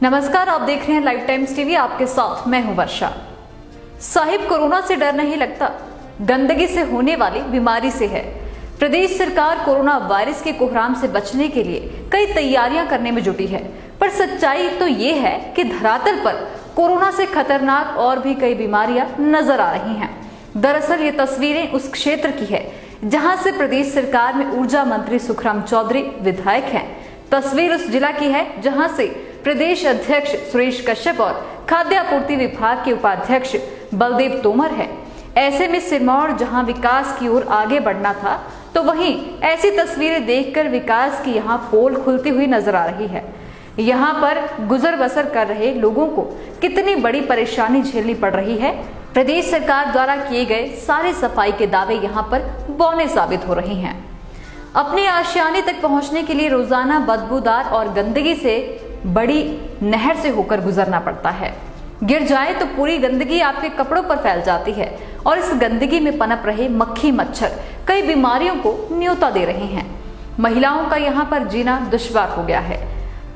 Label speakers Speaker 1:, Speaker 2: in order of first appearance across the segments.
Speaker 1: नमस्कार, आप देख रहे हैं लाइव टाइम्स टीवी। आपके साथ मैं हूं वर्षा। साहिब, कोरोना से डर नहीं लगता, गंदगी से होने वाली बीमारी से है। प्रदेश सरकार कोरोना वायरस के कोहराम से बचने के लिए कई तैयारियां करने में जुटी है, पर सच्चाई तो ये है कि धरातल पर कोरोना से खतरनाक और भी कई बीमारियां नजर आ रही हैं। दरअसल ये तस्वीरें उस क्षेत्र की है जहां से प्रदेश सरकार में ऊर्जा मंत्री सुखराम चौधरी विधायक हैं। तस्वीर उस जिला की है जहां से प्रदेश अध्यक्ष सुरेश कश्यप और खाद्य आपूर्ति विभाग के उपाध्यक्ष बलदेव तोमर है। ऐसे में सिरमौर जहां विकास की ओर आगे बढ़ना था, तो वहीं ऐसी तस्वीरें देखकर विकास की यहां पोल खुलती हुई नजर आ रही है। यहां पर गुजर बसर कर रहे लोगों को कितनी बड़ी परेशानी झेलनी पड़ रही है। प्रदेश सरकार द्वारा किए गए सारे सफाई के दावे यहां पर बौने साबित हो रही हैं। अपने आशियाने तक पहुंचने के लिए रोजाना बदबूदार और गंदगी से बड़ी नहर से होकर गुजरना पड़ता है। गिर जाए तो पूरी गंदगी आपके कपड़ों पर फैल जाती है और इस गंदगी में पनप रहे मक्खी मच्छर कई बीमारियों को न्योता दे रहे हैं। महिलाओं का यहाँ पर जीना दुश्वार हो गया है।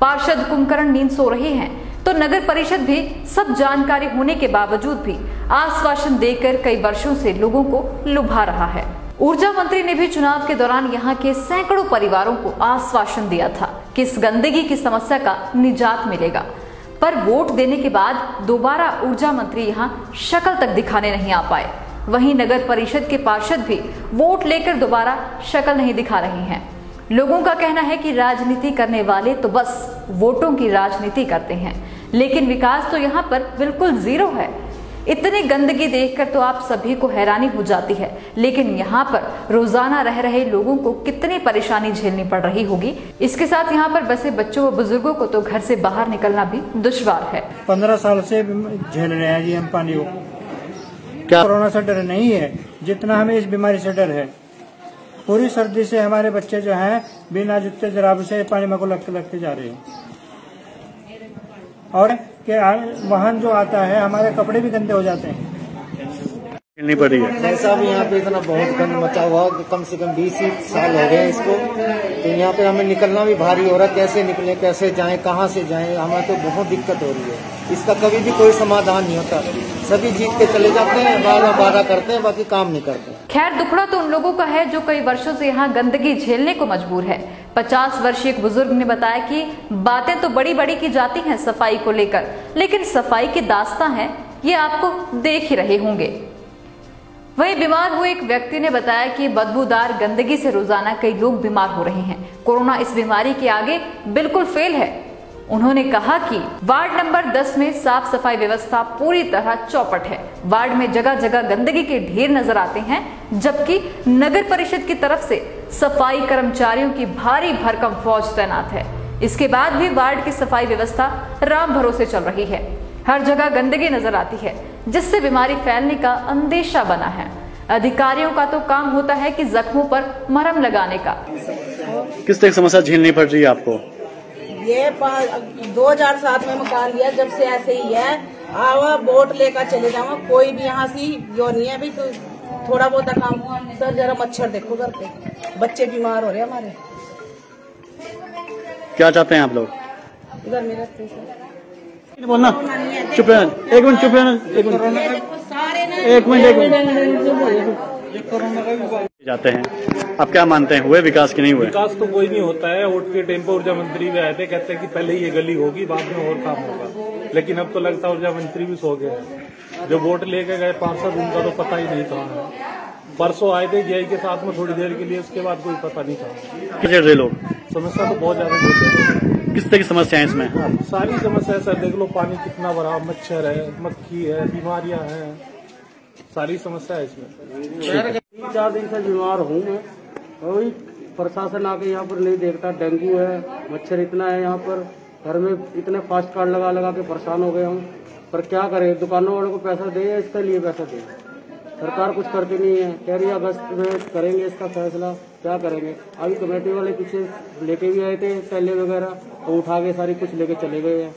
Speaker 1: पार्षद कुंभकर्ण नींद सो रहे हैं तो नगर परिषद भी सब जानकारी होने के बावजूद भी आश्वासन देकर कई वर्षों से लोगों को लुभा रहा है। ऊर्जा मंत्री ने भी चुनाव के दौरान यहाँ के सैकड़ों परिवारों को आश्वासन दिया था कि इस गंदगी की समस्या का निजात मिलेगा, पर वोट देने के बाद दोबारा ऊर्जा मंत्री यहाँ शक्ल तक दिखाने नहीं आ पाए। वहीं नगर परिषद के पार्षद भी वोट लेकर दोबारा शक्ल नहीं दिखा रहे हैं। लोगों का कहना है कि राजनीति करने वाले तो बस वोटों की राजनीति करते हैं, लेकिन विकास तो यहाँ पर बिल्कुल जीरो है। इतनी गंदगी देखकर तो आप सभी को हैरानी हो जाती है, लेकिन यहाँ पर रोजाना रह रहे लोगों को कितनी परेशानी झेलनी पड़ रही होगी। इसके साथ यहाँ पर बसे बच्चों व बुजुर्गों को तो घर से बाहर निकलना भी दुश्वार है।
Speaker 2: 15 साल से झेल रहे हैं जी हम पानी को। क्या कोरोना से डर नहीं है जितना हमें इस बीमारी से डर है। पूरी सर्दी से हमारे बच्चे जो हैं बिना जूते जुराब से पानी में को लगते जा रहे हैं, और वाहन जो आता है हमारे कपड़े भी गंदे हो जाते हैं।
Speaker 3: नहीं पड़ी है
Speaker 4: ऐसा भी यहाँ पे इतना बहुत गंद मचा हुआ, कम से कम 20 साल हो गए इसको। तो यहाँ पे हमें निकलना भी भारी हो रहा है। कैसे निकले, कैसे जाएं, कहाँ से जाएं, हमें तो बहुत दिक्कत हो रही है। इसका कभी भी कोई समाधान नहीं होता। सभी जीत के चले जाते हैं, वादा करते हैं, बाकी काम नहीं करते।
Speaker 1: खैर, दुखड़ा तो उन लोगों का है जो कई वर्षों से यहाँ गंदगी झेलने को मजबूर है। 50 वर्षीय एक बुजुर्ग ने बताया कि बातें तो बड़ी बड़ी की जाती हैं सफाई को लेकर, लेकिन सफाई की दास्तां है ये आपको देख ही रहे होंगे। वहीं बीमार हुए एक व्यक्ति ने बताया कि बदबूदार गंदगी से रोजाना कई लोग बीमार हो रहे हैं। कोरोना इस बीमारी के आगे बिल्कुल फेल है। उन्होंने कहा कि वार्ड नंबर 10 में साफ सफाई व्यवस्था पूरी तरह चौपट है। वार्ड में जगह जगह गंदगी के ढेर नजर आते हैं, जबकि नगर परिषद की तरफ से सफाई कर्मचारियों की भारी भरकम फौज तैनात है। इसके बाद भी वार्ड की सफाई व्यवस्था राम भरोसे चल रही है। हर जगह गंदगी नजर आती है, जिससे बीमारी फैलने का अंदेशा बना है। अधिकारियों का तो काम होता है कि जख्मों पर मरहम लगाने का।
Speaker 3: किस तरह की समस्या झेलनी पड़ रही है आपको?
Speaker 5: ये 2007 में मकान लिया, जब से ऐसे ही है। आवा वोट लेकर चले जाओ, कोई भी यहाँ से जो नहीं है भी तो थोड़ा बहुत काम। सर जरा मच्छर देखो घर पे, बच्चे बीमार हो रहे हैं हमारे।
Speaker 3: क्या चाहते हैं आप लोग?
Speaker 5: इधर मेरा
Speaker 3: बोलना, चुप रहना, एक मिनट चुप रहना, एक मिनट जाते हैं। आप क्या मानते हैं, हुए विकास की नहीं हुए?
Speaker 6: विकास तो कोई नहीं होता है। वोट के टाइम पर ऊर्जा मंत्री भी आए थे, कहते हैं कि पहले ये गली होगी, बाद में और काम होगा, लेकिन अब तो लगता है ऊर्जा मंत्री भी सो गए। जो वोट लेके गए पार्षद, उनका तो पता ही नहीं था। परसों आए थे जेई के साथ में थोड़ी देर के लिए, उसके बाद कोई पता नहीं था।
Speaker 3: कितने लोग?
Speaker 6: समस्या तो बहुत ज्यादा।
Speaker 3: किस तरह की समस्या है इसमें?
Speaker 6: सारी समस्या सर देख लो, पानी कितना भरा, मच्छर है, मक्खी है, बीमारियां हैं, सारी समस्या है इसमें।
Speaker 7: 4 दिन से बीमार हूँ मैं, वही प्रशासन आके यहाँ पर नहीं देखता। डेंगू है, मच्छर इतना है यहाँ पर, घर में इतने फास्ट कार्ड लगा लगा के परेशान हो गए हम। पर क्या करें, दुकानों वालों को पैसा दे या इसके लिए पैसा दे? सरकार कुछ करती नहीं है। कह रही है अगस्त में करेंगे इसका फैसला, क्या करेंगे? अभी कमेटी वाले पीछे लेके भी आए थे पहले वगैरह, तो उठा के सारी कुछ लेके चले गए हैं।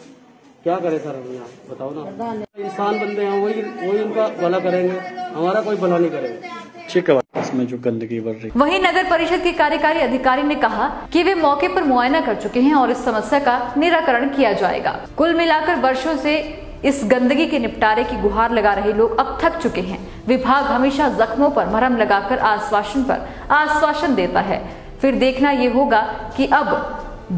Speaker 7: क्या करें सर, हम यहाँ बताओ ना। इंसान बंदे हैं, वही उनका भला करेंगे, हमारा कोई भला नहीं करेंगे।
Speaker 3: ठीक है। इसमें जो गंदगी बढ़ रही।
Speaker 1: वहीं नगर परिषद के कार्यकारी अधिकारी ने कहा कि वे मौके पर मुआयना कर चुके हैं और इस समस्या का निराकरण किया जाएगा। कुल मिलाकर वर्षों से इस गंदगी के निपटारे की गुहार लगा रहे लोग अब थक चुके हैं। विभाग हमेशा जख्मों पर मरहम लगाकर आश्वासन पर आश्वासन देता है, फिर देखना ये होगा कि अब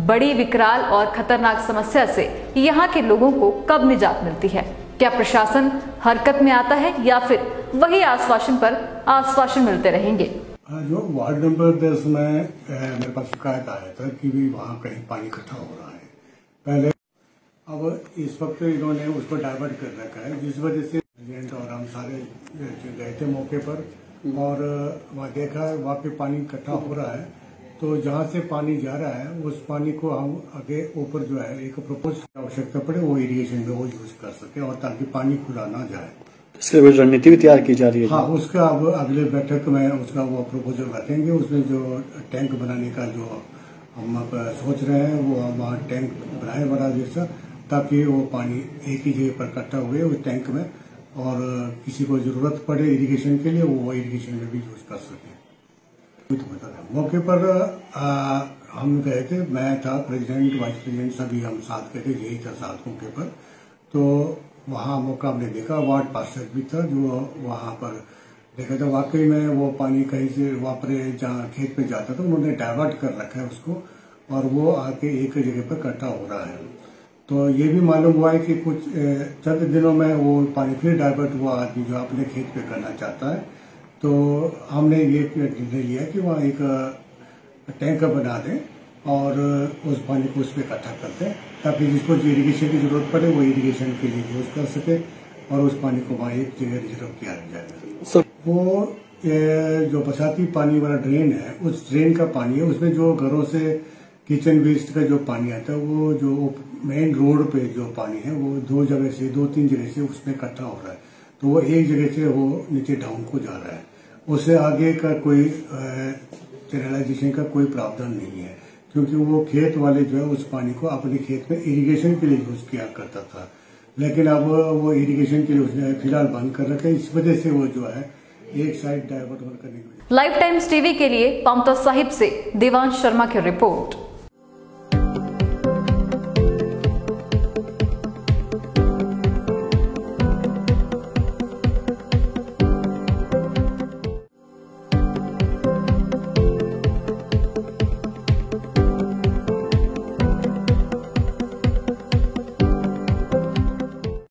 Speaker 1: बड़ी विकराल और खतरनाक समस्या से यहाँ के लोगों को कब निजात मिलती है। क्या प्रशासन हरकत में आता है या फिर वही आश्वासन पर आश्वासन मिलते रहेंगे।
Speaker 8: जो वार्ड नंबर 10 में मेरे पास शिकायत आया था कि भी वहाँ कहीं पानी इकट्ठा हो रहा है पहले। अब इस वक्त इन्होंने उसको डाइवर्ट कर रखा है, जिस वजह से और हम सारे गए थे मौके पर और वहाँ देखा वहाँ पे पानी इकट्ठा हो रहा है। तो जहाँ से पानी जा रहा है उस पानी को हम आगे ऊपर जो है एक प्रपोज की आवश्यकता पड़े वो इरिगेशन में वो यूज कर सके और ताकि पानी खुला ना जाए।
Speaker 3: इसके लिए रणनीति भी तैयार की जा रही है।
Speaker 8: हाँ, उसका अब अगले बैठक में उसका वो प्रपोजल रखेंगे। उसमें जो टैंक बनाने का जो हम अब सोच रहे हैं वो हम वहाँ टैंक बनाए बड़ा जैसा, ताकि वो पानी एक ही जगह पर इकट्ठा हुए उस टैंक में और किसी को जरूरत पड़े इरिगेशन के लिए वो इरिगेशन में भी यूज कर सके। मौके पर हम गए थे, मैं था, प्रेसिडेंट वाइस प्रेसिडेंट सभी हम साथ गए थे, यही था साथ मौके पर। तो वहाँ मौका हमने देखा, वार्ड पार्षद भी था जो वहाँ पर देखा था। वाकई में वो पानी कहीं से वापरे जहाँ खेत पे जाता था उन्होंने डाइवर्ट कर रखा है उसको और वो आके एक जगह पर इकट्ठा हो रहा है। तो ये भी मालूम हुआ है कि कुछ चंद दिनों में वो पानी फिर डाइवर्ट हुआ आदमी जो अपने खेत पे करना चाहता है। तो हमने ये निर्णय लिया कि वहाँ एक टैंक बना दें और उस पानी को उस पर इकट्ठा कर दें ताकि जिसको जो इरिगेशन की जरूरत पड़े वो इरिगेशन के लिए यूज कर सके और उस पानी को वहाँ एक जगह रिजर्व किया जाएगा। वो जो बरसाती पानी वाला ड्रेन है उस ड्रेन का पानी है, उसमें जो घरों से किचन वेस्ट का जो पानी आता है वो जो मेन रोड पे जो पानी है वो दो तीन जगह से उसमें इकट्ठा हो रहा है। तो वो एक जगह से वो नीचे डाउन को जा रहा है, उससे आगे का कोई चैनलाइजेशन का कोई प्रावधान नहीं है क्योंकि वो खेत वाले जो है उस पानी को अपने खेत में इरिगेशन के लिए यूज किया करता था, लेकिन अब वो इरिगेशन के लिए उसने फिलहाल बंद कर रखा है। इस वजह से वो जो है एक साइड डाइवर्ट करने की।
Speaker 1: लाइफ टाइम्स टीवी के लिए पांवटा साहिब से देवांश शर्मा की रिपोर्ट।